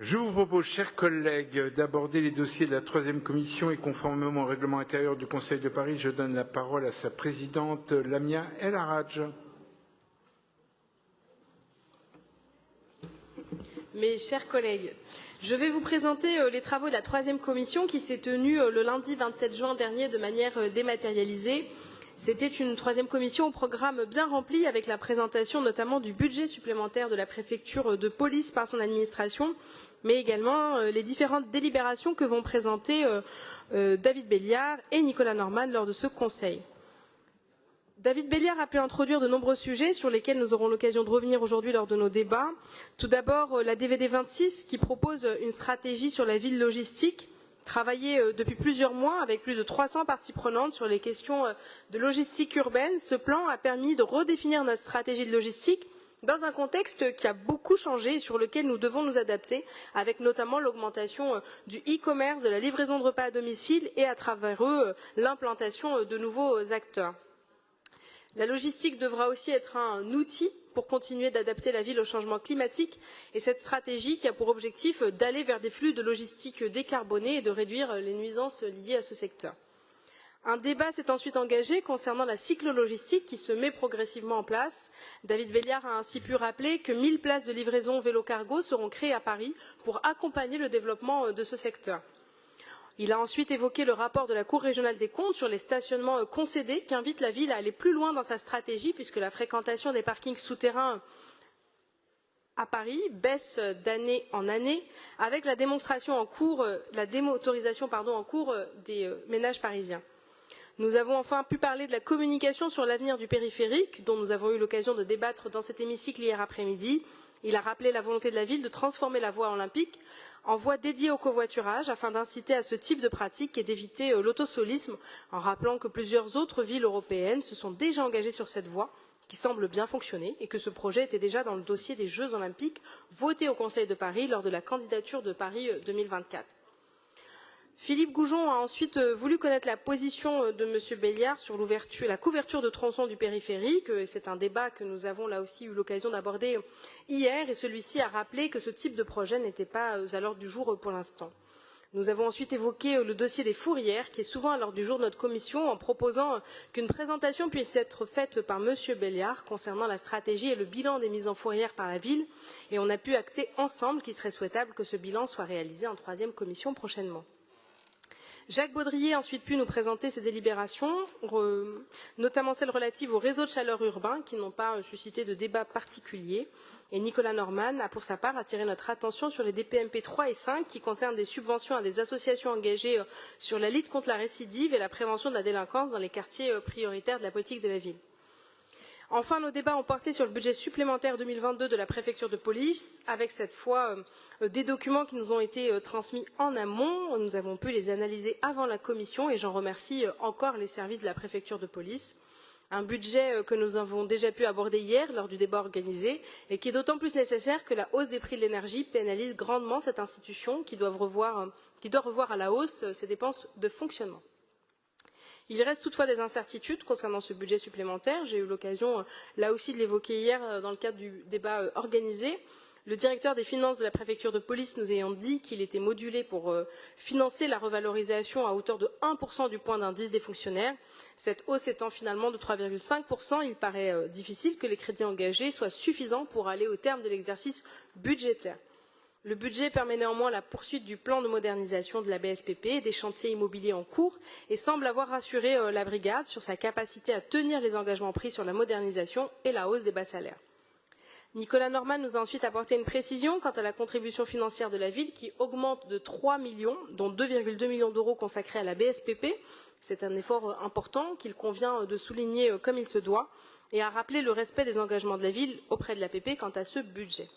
Je vous propose, chers collègues, d'aborder les dossiers de la troisième commission et conformément au règlement intérieur du Conseil de Paris, je donne la parole à sa présidente, Lamia El Haraj. Mes chers collègues, je vais vous présenter les travaux de la troisième commission qui s'est tenue le lundi 27 juin dernier de manière dématérialisée. C'était une troisième commission au programme bien rempli avec la présentation notamment du budget supplémentaire de la préfecture de police par son administration, mais également les différentes délibérations que vont présenter David Belliard et Nicolas Norman lors de ce conseil. David Belliard a pu introduire de nombreux sujets sur lesquels nous aurons l'occasion de revenir aujourd'hui lors de nos débats. Tout d'abord, la DVD 26 qui propose une stratégie sur la ville logistique, travaillée depuis plusieurs mois avec plus de 300 parties prenantes sur les questions de logistique urbaine. Ce plan a permis de redéfinir notre stratégie de logistique dans un contexte qui a beaucoup changé et sur lequel nous devons nous adapter, avec notamment l'augmentation du e-commerce, de la livraison de repas à domicile et à travers eux l'implantation de nouveaux acteurs. La logistique devra aussi être un outil pour continuer d'adapter la ville au changement climatique et cette stratégie qui a pour objectif d'aller vers des flux de logistique décarbonés et de réduire les nuisances liées à ce secteur. Un débat s'est ensuite engagé concernant la cyclo-logistique qui se met progressivement en place. David Belliard a ainsi pu rappeler que 1000 places de livraison vélo-cargo seront créées à Paris pour accompagner le développement de ce secteur. Il a ensuite évoqué le rapport de la Cour régionale des comptes sur les stationnements concédés qui invite la ville à aller plus loin dans sa stratégie puisque la fréquentation des parkings souterrains à Paris baisse d'année en année avec la démotorisation en cours des ménages parisiens. Nous avons enfin pu parler de la communication sur l'avenir du périphérique dont nous avons eu l'occasion de débattre dans cet hémicycle hier après-midi. Il a rappelé la volonté de la ville de transformer la voie olympique en voie dédiée au covoiturage afin d'inciter à ce type de pratique et d'éviter l'autosolisme en rappelant que plusieurs autres villes européennes se sont déjà engagées sur cette voie qui semble bien fonctionner et que ce projet était déjà dans le dossier des Jeux olympiques voté au Conseil de Paris lors de la candidature de Paris 2024. Philippe Goujon a ensuite voulu connaître la position de M. Belliard sur la couverture de tronçons du périphérique. C'est un débat que nous avons là aussi eu l'occasion d'aborder hier et celui-ci a rappelé que ce type de projet n'était pas à l'ordre du jour pour l'instant. Nous avons ensuite évoqué le dossier des fourrières qui est souvent à l'ordre du jour de notre commission en proposant qu'une présentation puisse être faite par M. Belliard concernant la stratégie et le bilan des mises en fourrière par la ville et on a pu acter ensemble qu'il serait souhaitable que ce bilan soit réalisé en troisième commission prochainement. Jacques Baudrier a ensuite pu nous présenter ses délibérations, notamment celles relatives aux réseaux de chaleur urbains qui n'ont pas suscité de débat particulier. Et Nicolas Norman a pour sa part attiré notre attention sur les DPMP 3 et 5 qui concernent des subventions à des associations engagées sur la lutte contre la récidive et la prévention de la délinquance dans les quartiers prioritaires de la politique de la ville. Enfin, nos débats ont porté sur le budget supplémentaire 2022 de la préfecture de police, avec cette fois des documents qui nous ont été transmis en amont. Nous avons pu les analyser avant la commission et j'en remercie encore les services de la préfecture de police. Un budget que nous avons déjà pu aborder hier lors du débat organisé et qui est d'autant plus nécessaire que la hausse des prix de l'énergie pénalise grandement cette institution qui doit revoir à la hausse ses dépenses de fonctionnement. Il reste toutefois des incertitudes concernant ce budget supplémentaire. J'ai eu l'occasion, là aussi, de l'évoquer hier dans le cadre du débat organisé. Le directeur des finances de la préfecture de police nous ayant dit qu'il était modulé pour financer la revalorisation à hauteur de 1% du point d'indice des fonctionnaires. Cette hausse étant finalement de 3,5%, il paraît difficile que les crédits engagés soient suffisants pour aller au terme de l'exercice budgétaire. Le budget permet néanmoins la poursuite du plan de modernisation de la BSPP et des chantiers immobiliers en cours et semble avoir rassuré la brigade sur sa capacité à tenir les engagements pris sur la modernisation et la hausse des bas salaires. Nicolas Norman nous a ensuite apporté une précision quant à la contribution financière de la ville qui augmente de 3 millions, dont 2,2 millions d'euros consacrés à la BSPP. C'est un effort important qu'il convient de souligner comme il se doit et à rappeler le respect des engagements de la ville auprès de l'APP quant à ce budget.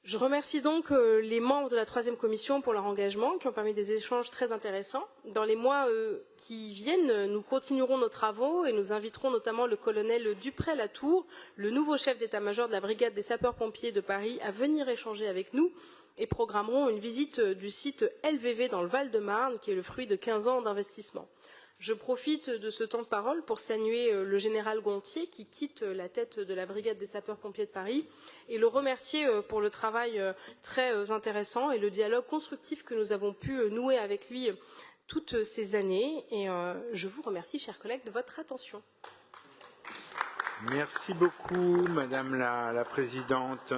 Je remercie donc les membres de la troisième commission pour leur engagement qui ont permis des échanges très intéressants. Dans les mois qui viennent, nous continuerons nos travaux et nous inviterons notamment le colonel Dupré-Latour, le nouveau chef d'état-major de la brigade des sapeurs-pompiers de Paris, à venir échanger avec nous et programmerons une visite du site LVV dans le Val-de-Marne qui est le fruit de 15 ans d'investissement. Je profite de ce temps de parole pour saluer le général Gontier qui quitte la tête de la brigade des sapeurs-pompiers de Paris et le remercier pour le travail très intéressant et le dialogue constructif que nous avons pu nouer avec lui toutes ces années. Et je vous remercie, chers collègues, de votre attention. Merci beaucoup, Madame la Présidente.